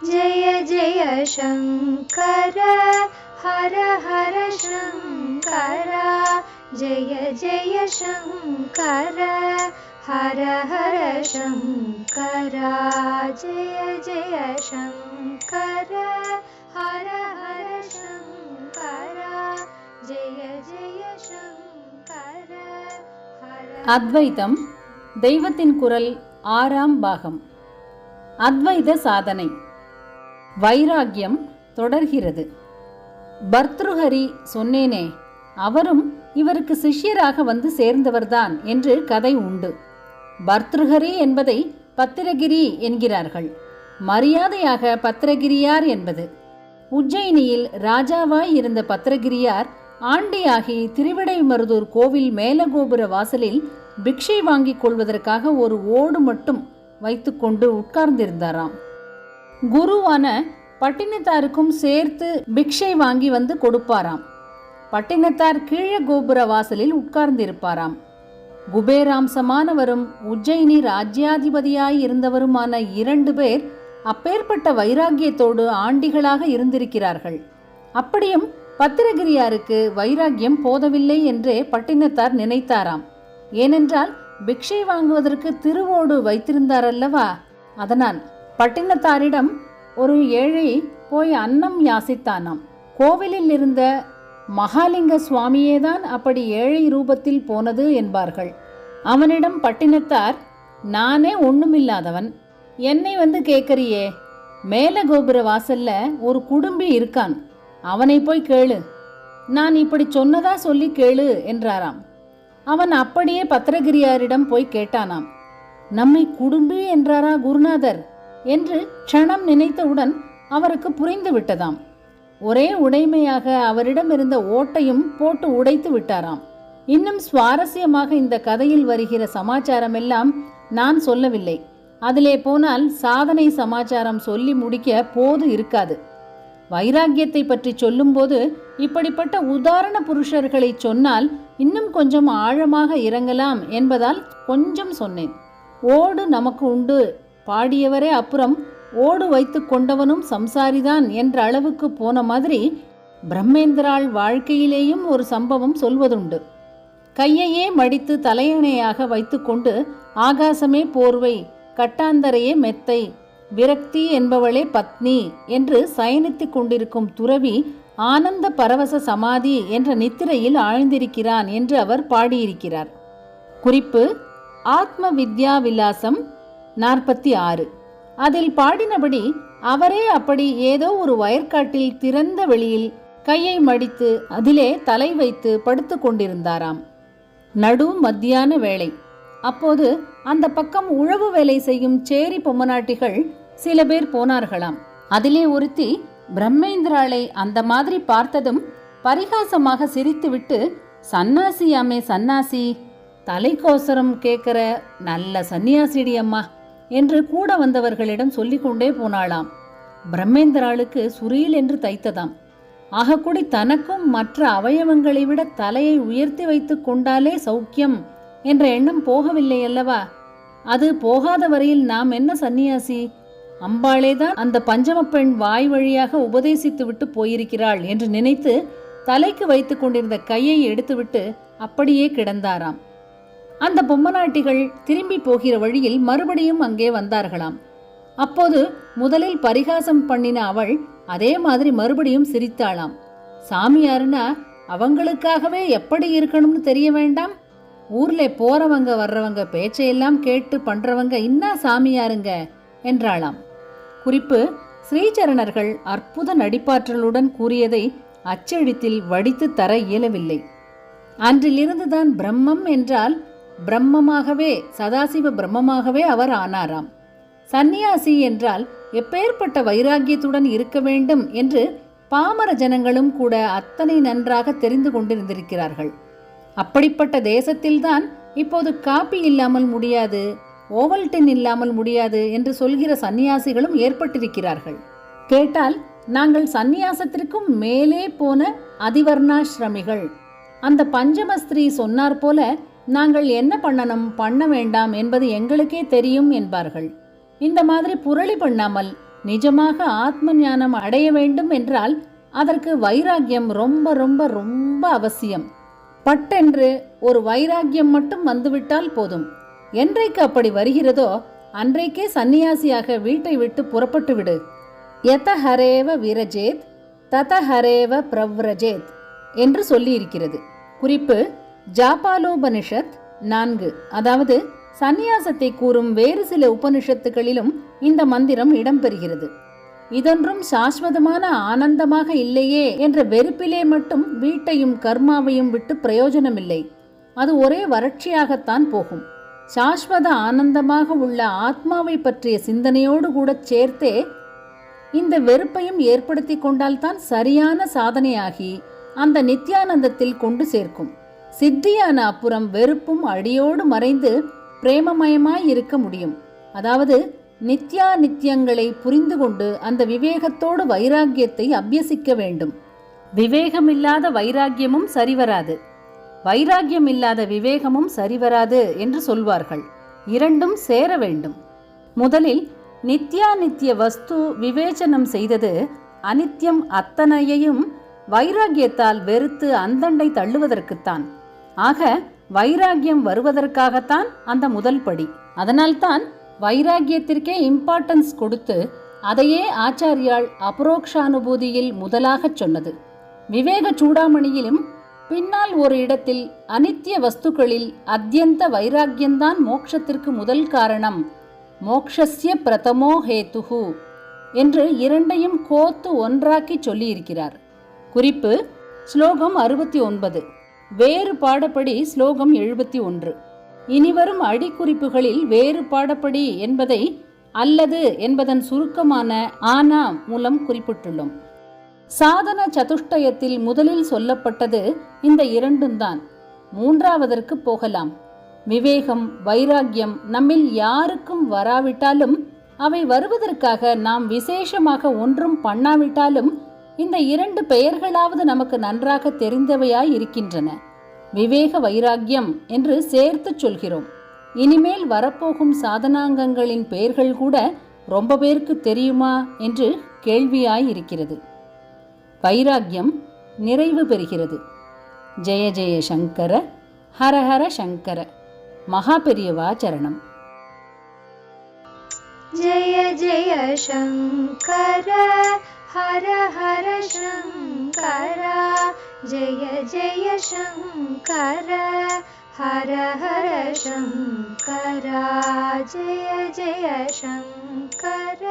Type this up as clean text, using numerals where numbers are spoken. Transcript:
जय जय शङ्कर हर हर शङ्कर जय जय शङ्कर हर हर शङ्कर जय जय शङ्कर हर हर शङ्कर जय जय शङ्कर அத்வைதம் தெய்வத்தின் குரல் 6ஆம் பாகம். அத்வைத சாதனை. வைராகியம் தொடர்கிறது. பர்த்ருஹரி சொன்னேனே, அவரும் இவருக்கு சிஷ்யராக வந்து சேர்ந்தவர்தான் என்று கதை உண்டு. பர்த்ருஹரி என்பதை பத்திரகிரி என்கிறார்கள். மரியாதையாக பத்திரகிரியார் என்பது. உஜ்ஜயினியில் ராஜாவாய் இருந்த பத்திரகிரியார் ஆண்டியாகி திருவிடைமருதூர் கோவில் மேலகோபுர வாசலில் பிக்ஷை வாங்கிக் கொள்வதற்காக ஒரு ஓடு மட்டும் வைத்துக்கொண்டு உட்கார்ந்திருந்தாராம். குருவான பட்டினத்தாருக்கும் சேர்த்து பிக்ஷை வாங்கி வந்து கொடுப்பாராம். பட்டினத்தார் கீழ கோபுர வாசலில் உட்கார்ந்திருப்பாராம். குபேராம்சமானவரும் உஜ்ஜயினி ராஜ்யாதிபதியாய் இருந்தவருமான 2 பேர் அப்பேற்பட்ட வைராகியத்தோடு ஆண்டிகளாக இருந்திருக்கிறார்கள். அப்படியும் பத்திரகிரியாருக்கு வைராகியம் போதவில்லை என்றே பட்டினத்தார் நினைத்தாராம். ஏனென்றால் பிக்ஷை வாங்குவதற்கு திருவோடு வைத்திருந்தாரல்லவா. அதனால் பட்டினத்தாரிடம் ஒரு ஏழை போய் அன்னம் யாசித்தானாம். கோவிலில் இருந்த மகாலிங்க சுவாமியேதான் அப்படி ஏழை ரூபத்தில் போனது என்பார்கள். அவனிடம் பட்டினத்தார், நானே ஒண்ணுமில்லாதவன், என்னை வந்து கேட்கறியே, மேல கோபுர வாசல்ல ஒரு குடும்பி இருக்கான், அவனை போய் கேளு, நான் இப்படி சொன்னதா சொல்லி கேளு என்றாராம். அவன் அப்படியே பத்திரகிரியாரிடம் போய் கேட்டானாம். நம்மை குடும்பி என்றாரா குருநாதர் என்று க்ஷணம் நினைத்தவுடன் அவருக்கு புரிந்து விட்டதாம். ஒரே உடைமையாக அவரிடம் இருந்த ஓட்டையும் போட்டு உடைத்து விட்டாராம். இன்னும் சுவாரஸ்யமாக இந்த கதையில் வருகிற சமாச்சாரம் எல்லாம் நான் சொல்லவில்லை. அதிலே போனால் சாதனை சமாச்சாரம் சொல்லி முடிக்க போது இருக்காது. வைராகியத்தை பற்றி சொல்லும்போது இப்படிப்பட்ட உதாரண புருஷர்களை சொன்னால் இன்னும் கொஞ்சம் ஆழமாக இறங்கலாம் என்பதால் கொஞ்சம் சொன்னேன். ஓடு நமக்கு உண்டு பாடியவரே அப்புறம் ஓடு வைத்து கொண்டவனும் சம்சாரிதான் என்ற அளவுக்கு போன மாதிரி பிரம்மேந்திராள் வாழ்க்கையிலேயும் ஒரு சம்பவம் சொல்வதுண்டு. கையையே மடித்து தலையணையாக வைத்துக்கொண்டு ஆகாசமே போர்வை, கட்டாந்தரையே மெத்தை, விரக்தி என்பவளே பத்னி என்று சயனித்துக் கொண்டிருக்கும் துறவி ஆனந்த பரவச சமாதி என்ற நித்திரையில் ஆழ்ந்திருக்கிறான் என்று அவர் பாடியிருக்கிறார். குறிப்பு: ஆத்ம வித்யா விலாசம் 46. அதில் பாடினபடி அவரே அப்படி ஏதோ ஒரு வயற்காட்டில் திறந்த வெளியில் கையை மடித்து அதிலே தலை வைத்து படுத்து கொண்டிருந்தாராம். நடு மத்தியான வேளை. அப்போது அந்த பக்கம் உழவு வேலை செய்யும் சேரி பொம்மநாட்டிகள் சில பேர் போனார்களாம். அதிலே ஒருத்தி பிரம்மேந்திராளை அந்த மாதிரி பார்த்ததும் பரிகாசமாக சிரித்துவிட்டு, சன்னாசியாமே சன்னாசி, தலைக்கோசரம் கேட்கிற நல்ல சன்னியாசிடி அம்மா என்று கூட வந்தவர்களிடம் சொல்லிக்கொண்டே போனாளாம். பிரம்மேந்திராளுக்கு சுரீல் என்று தைத்ததாம். ஆகக்கூடி தனக்கும் மற்ற அவயவங்களை விட தலையை உயர்த்தி வைத்து கொண்டாலே சௌக்கியம் என்ற எண்ணம் போகவில்லை அல்லவா. அது போகாத வரையில் நாம் என்ன சன்னியாசி, அம்பாளேதான் அந்த பஞ்சம பெண் வாய் வழியாக உபதேசித்து விட்டு போயிருக்கிறாள் என்று நினைத்து தலைக்கு வைத்து கொண்டிருந்த கையை எடுத்துவிட்டு அப்படியே கிடந்தாராம். அந்த பொம்மநாட்டிகள் திரும்பி போகிற வழியில் மறுபடியும் அங்கே வந்தார்களாம். அப்போது முதலில் பரிகாசம் பண்ணின அவள் அதே மாதிரி மறுபடியும் சிரித்தாளாம். சாமியாருன்னா அவங்களுக்காகவே எப்படி இருக்கணும்னு தெரிய வேண்டாம், ஊர்ல போறவங்க வர்றவங்க பேச்சையெல்லாம் கேட்டு பண்றவங்க இன்னா சாமியாருங்க என்றாளாம். குறிப்பு: ஸ்ரீசரணர்கள் அற்புத நடிப்பாற்றலுடன் கூறியதை அச்செழுத்தில் வடித்து தர இயலவில்லை. அன்றிலிருந்துதான் பிரம்மம் என்றால் பிரம்மமாகவே, சதாசிவ பிரம்மமாகவே அவர் ஆனாராம். சந்நியாசி என்றால் எப்பேற்பட்ட வைராகியத்துடன் இருக்க வேண்டும் என்று பாமர ஜனங்களும் கூட அத்தனை நன்றாக தெரிந்து கொண்டிருந்திருக்கிறார்கள். அப்படிப்பட்ட தேசத்தில்தான் இப்போது காப்பி இல்லாமல் முடியாது, ஓவல்டின் இல்லாமல் முடியாது என்று சொல்கிற சந்நியாசிகளும் ஏற்பட்டிருக்கிறார்கள். கேட்டால் நாங்கள் சந்நியாசத்திற்கும் மேலே போன அதிவர்ணாசிரமிகள், அந்த பஞ்சமஸ்திரீ சொன்னார் போல நாங்கள் என்ன பண்ணணும் பண்ண வேண்டாம் என்பது எங்களுக்கே தெரியும் என்பார்கள். இந்த மாதிரி புரளி பண்ணாமல் நிஜமாக ஆத்ம ஞானம் அடைய வேண்டும் என்றால் அதற்கு வைராக்கியம் ரொம்ப ரொம்ப ரொம்ப அவசியம். பட்டென்று ஒரு வைராக்கியம் மட்டும் வந்துவிட்டால் போதும். என்றைக்கு அப்படி வருகிறதோ அன்றைக்கே சந்நியாசியாக வீட்டை விட்டு புறப்பட்டு விடு. யத ஹரேவ விரஜேத் தத ஹரேவ பிரவ்ரஜேத் என்று சொல்லியிருக்கிறது. குறிப்பு ஜாபாலோபனிஷத் 4. அதாவது சந்நியாசத்தை கூறும் வேறு சில உபனிஷத்துகளிலும் இந்த மந்திரம் இடம்பெறுகிறது. இதொன்றும் சாஸ்வதமான ஆனந்தமாக இல்லையே என்ற வெறுப்பிலே மட்டும் வீட்டையும் கர்மாவையும் விட்டு பிரயோஜனமில்லை. அது ஒரே வறட்சியாகத்தான் போகும். சாஸ்வத ஆனந்தமாக உள்ள ஆத்மாவை பற்றிய சிந்தனையோடு கூட சேர்த்தே இந்த வெறுப்பையும் ஏற்படுத்தி கொண்டால்தான் சரியான சாதனையாகி அந்த நித்யானந்தத்தில் கொண்டு சேர்க்கும். சித்தியான அப்புறம் வெறுப்பும் அடியோடு மறைந்து பிரேமமயமாய் இருக்க முடியும். அதாவது நித்யா நித்தியங்களை புரிந்து கொண்டு அந்த விவேகத்தோடு வைராக்கியத்தை அபியசிக்க வேண்டும். விவேகமில்லாத வைராக்கியமும் சரிவராது, வைராக்கியம் இல்லாத விவேகமும் சரிவராது என்று சொல்வார்கள். இரண்டும் சேர வேண்டும். முதலில் நித்யா நித்திய வஸ்து விவேச்சனம் செய்தது அனித்யம் அத்தனையையும் வைராக்கியத்தால் வெறுத்து அந்தண்டை தள்ளுவதற்குத்தான். ஆக வைராக்கியம் வருவதற்காகத்தான் அந்த முதல் படி. அதனால்தான் வைராக்கியத்திற்கே இம்பார்ட்டன்ஸ் கொடுத்து அதையே ஆச்சாரியால் அபரோக்ஷானுபூதியில் முதலாகச் சொன்னது. விவேக சூடாமணியிலும் பின்னால் ஒரு இடத்தில் அனித்திய வஸ்துக்களில் அத்யந்த வைராக்கியம்தான் மோட்சத்திற்கு முதல் காரணம், மோக்ஷஸ்ய பிரதமோ ஹேதுஹு என்று இரண்டையும் கோத்து ஒன்றாக்கி சொல்லியிருக்கிறார். குறிப்பு ஸ்லோகம் 69, வேறு பாடப்படி ஸ்லோகம் 71. இனிவரும் அடிக்குறிப்புகளில் வேறு பாடப்படி என்பதை அல்லது என்பதன் சுருக்கமான ஆனா மூலம் குறிப்பிட்டுள்ளோம். சாதன சதுஷ்டயத்தில் முதலில் சொல்லப்பட்டது இந்த இரண்டும் தான். மூன்றாவதற்கு போகலாம். விவேகம் வைராக்கியம் நம்மில் யாருக்கும் வராவிட்டாலும், அவை வருவதற்காக நாம் விசேஷமாக ஒன்றும் பண்ணாவிட்டாலும் இந்த இரண்டு பெயர்களாவது நமக்கு நன்றாக தெரிந்தவையாய் இருக்கின்றன. விவேக வைராக்கியம் என்று சேர்த்து சொல்கிறோம். இனிமேல் வரப்போகும் சாதனாங்கங்களின் பெயர்கள் கூட ரொம்ப பேருக்கு தெரியுமா என்று கேள்வியாய் இருக்கிறது. வைராக்கியம் நிறைவு பெறுகிறது. ஜெய ஜெய சங்கர, ஹர ஹர சங்கர. மகா பெரியவா சரணம். ஜெய ஜெய சங்கர, ஹர ஹர சங்கர. ஜெய ஜெய சங்கர, ஹர ஹர சங்கர. ஜெய ஜெய சங்கர.